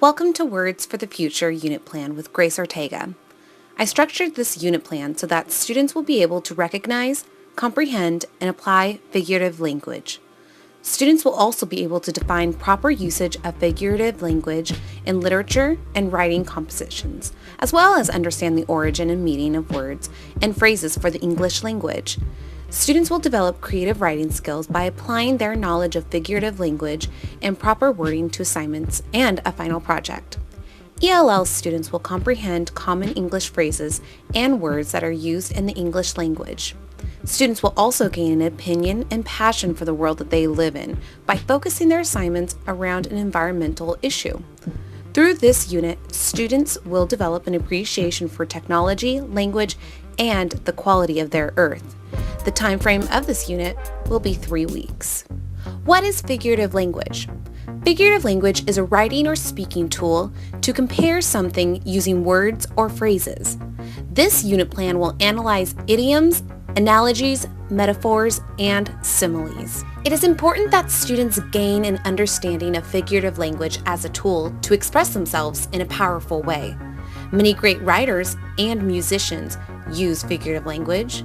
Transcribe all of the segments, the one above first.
Welcome to Words for the Future unit plan with Grace Ortega. I structured this unit plan so that students will be able to recognize, comprehend, and apply figurative language. Students will also be able to define proper usage of figurative language in literature and writing compositions, as well as understand the origin and meaning of words and phrases for the English language. Students will develop creative writing skills by applying their knowledge of figurative language and proper wording to assignments and a final project. ELL students will comprehend common English phrases and words that are used in the English language. Students will also gain an opinion and passion for the world that they live in by focusing their assignments around an environmental issue. Through this unit, students will develop an appreciation for technology, language, and the quality of their earth. The time frame of this unit will be 3 weeks. What is figurative language? Figurative language is a writing or speaking tool to compare something using words or phrases. This unit plan will analyze idioms, analogies, metaphors, and similes. It is important that students gain an understanding of figurative language as a tool to express themselves in a powerful way. Many great writers and musicians use figurative language.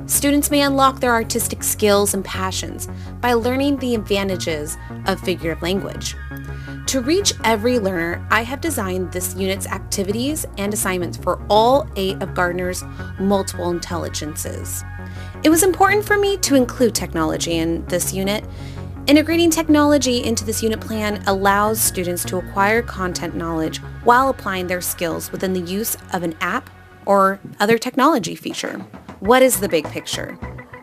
Students may unlock their artistic skills and passions by learning the advantages of figurative language. To reach every learner, I have designed this unit's activities and assignments for all 8 of Gardner's multiple intelligences. It was important for me to include technology in this unit. Integrating technology into this unit plan allows students to acquire content knowledge while applying their skills within the use of an app or other technology feature. What is the big picture?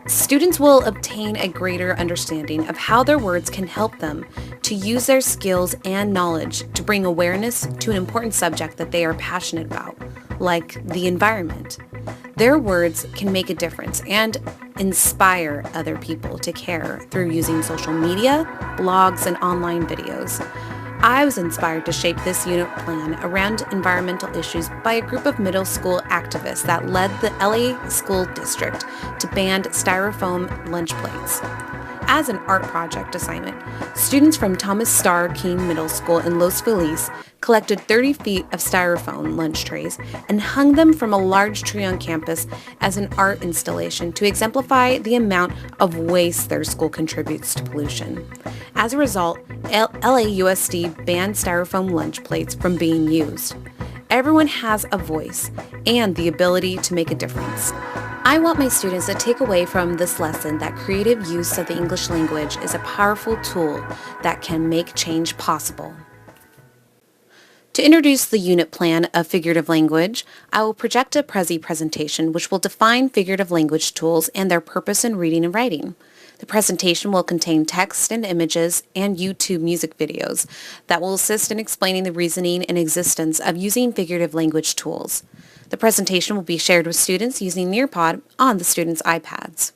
Students will obtain a greater understanding of how their words can help them to use their skills and knowledge to bring awareness to an important subject that they are passionate about, like the environment. Their words can make a difference and inspire other people to care through using social media, blogs, and online videos. I was inspired to shape this unit plan around environmental issues by a group of middle school activists that led the LA School District to ban styrofoam lunch plates. As an art project assignment, students from Thomas Starr King Middle School in Los Feliz collected 30 feet of styrofoam lunch trays and hung them from a large tree on campus as an art installation to exemplify the amount of waste their school contributes to pollution. As a result, LAUSD banned styrofoam lunch plates from being used. Everyone has a voice and the ability to make a difference. I want my students to take away from this lesson that creative use of the English language is a powerful tool that can make change possible. To introduce the unit plan of figurative language, I will project a Prezi presentation which will define figurative language tools and their purpose in reading and writing. The presentation will contain text and images and YouTube music videos that will assist in explaining the reasoning and existence of using figurative language tools. The presentation will be shared with students using Nearpod on the students' iPads.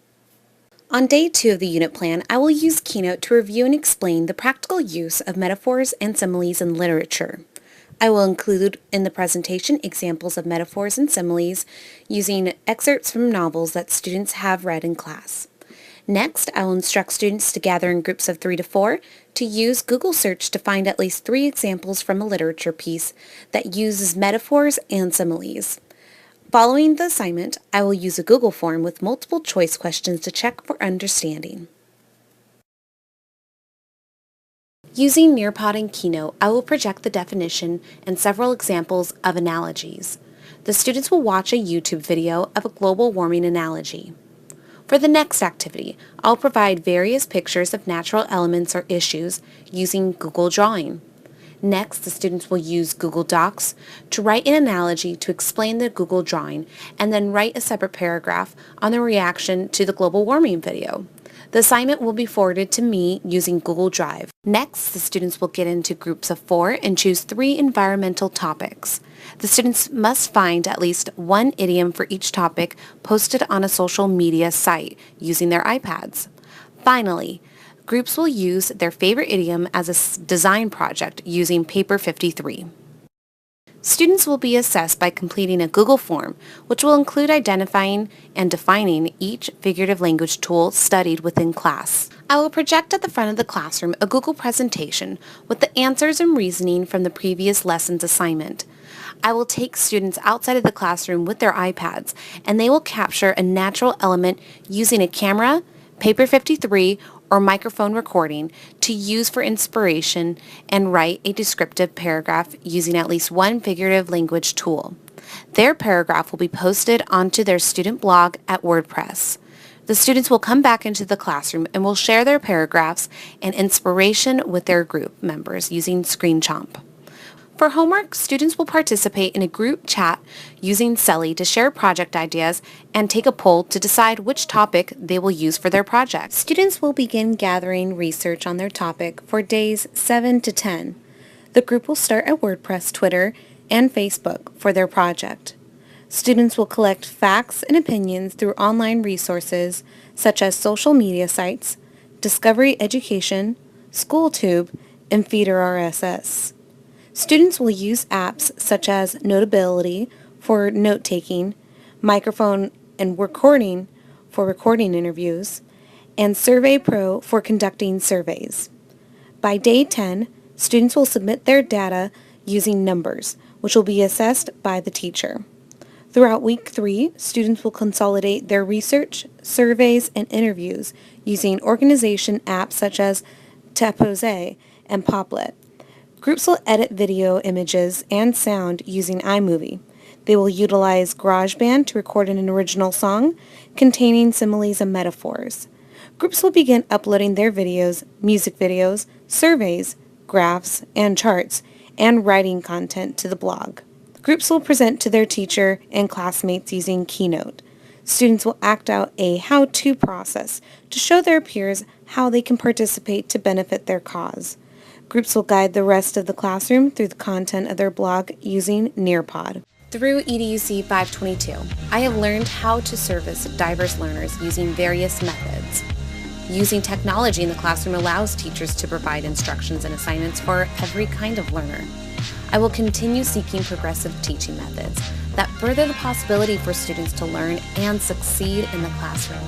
On day 2 of the unit plan, I will use Keynote to review and explain the practical use of metaphors and similes in literature. I will include in the presentation examples of metaphors and similes using excerpts from novels that students have read in class. Next, I will instruct students to gather in groups of 3 to 4 to use Google search to find at least 3 examples from a literature piece that uses metaphors and similes. Following the assignment, I will use a Google form with multiple choice questions to check for understanding. Using Nearpod and Keynote, I will project the definition and several examples of analogies. The students will watch a YouTube video of a global warming analogy. For the next activity, I'll provide various pictures of natural elements or issues using Google Drawing. Next, the students will use Google Docs to write an analogy to explain the Google drawing and then write a separate paragraph on the reaction to the global warming video. The assignment will be forwarded to me using Google Drive. Next, the students will get into groups of 4 and choose 3 environmental topics. The students must find at least 1 idiom for each topic posted on a social media site using their iPads. Finally, groups will use their favorite idiom as a design project using Paper 53. Students will be assessed by completing a Google form, which will include identifying and defining each figurative language tool studied within class. I will project at the front of the classroom a Google presentation with the answers and reasoning from the previous lesson's assignment. I will take students outside of the classroom with their iPads, and they will capture a natural element using a camera, Paper 53, or microphone recording to use for inspiration and write a descriptive paragraph using at least one figurative language tool. Their paragraph will be posted onto their student blog at WordPress. The students will come back into the classroom and will share their paragraphs and inspiration with their group members using ScreenChomp. For homework, students will participate in a group chat using Selly to share project ideas and take a poll to decide which topic they will use for their project. Students will begin gathering research on their topic for days 7 to 10. The group will start at WordPress, Twitter, and Facebook for their project. Students will collect facts and opinions through online resources such as social media sites, Discovery Education, SchoolTube, and Feeder RSS. Students will use apps such as Notability for note-taking, Microphone and Recording for recording interviews, and Survey Pro for conducting surveys. By day 10, students will submit their data using numbers, which will be assessed by the teacher. Throughout week 3, students will consolidate their research, surveys, and interviews using organization apps such as Tapose and Poplet. Groups will edit video, images, and sound using iMovie. They will utilize GarageBand to record an original song containing similes and metaphors. Groups will begin uploading their videos, music videos, surveys, graphs, and charts, and writing content to the blog. Groups will present to their teacher and classmates using Keynote. Students will act out a how-to process to show their peers how they can participate to benefit their cause. Groups will guide the rest of the classroom through the content of their blog using Nearpod. Through EDUC 522, I have learned how to service diverse learners using various methods. Using technology in the classroom allows teachers to provide instructions and assignments for every kind of learner. I will continue seeking progressive teaching methods that further the possibility for students to learn and succeed in the classroom.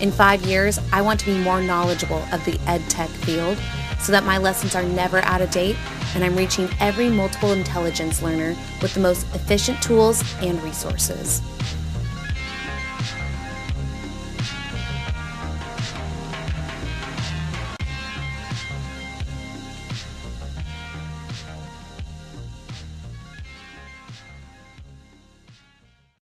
In 5 years, I want to be more knowledgeable of the EdTech field so that my lessons are never out of date and I'm reaching every multiple intelligence learner with the most efficient tools and resources.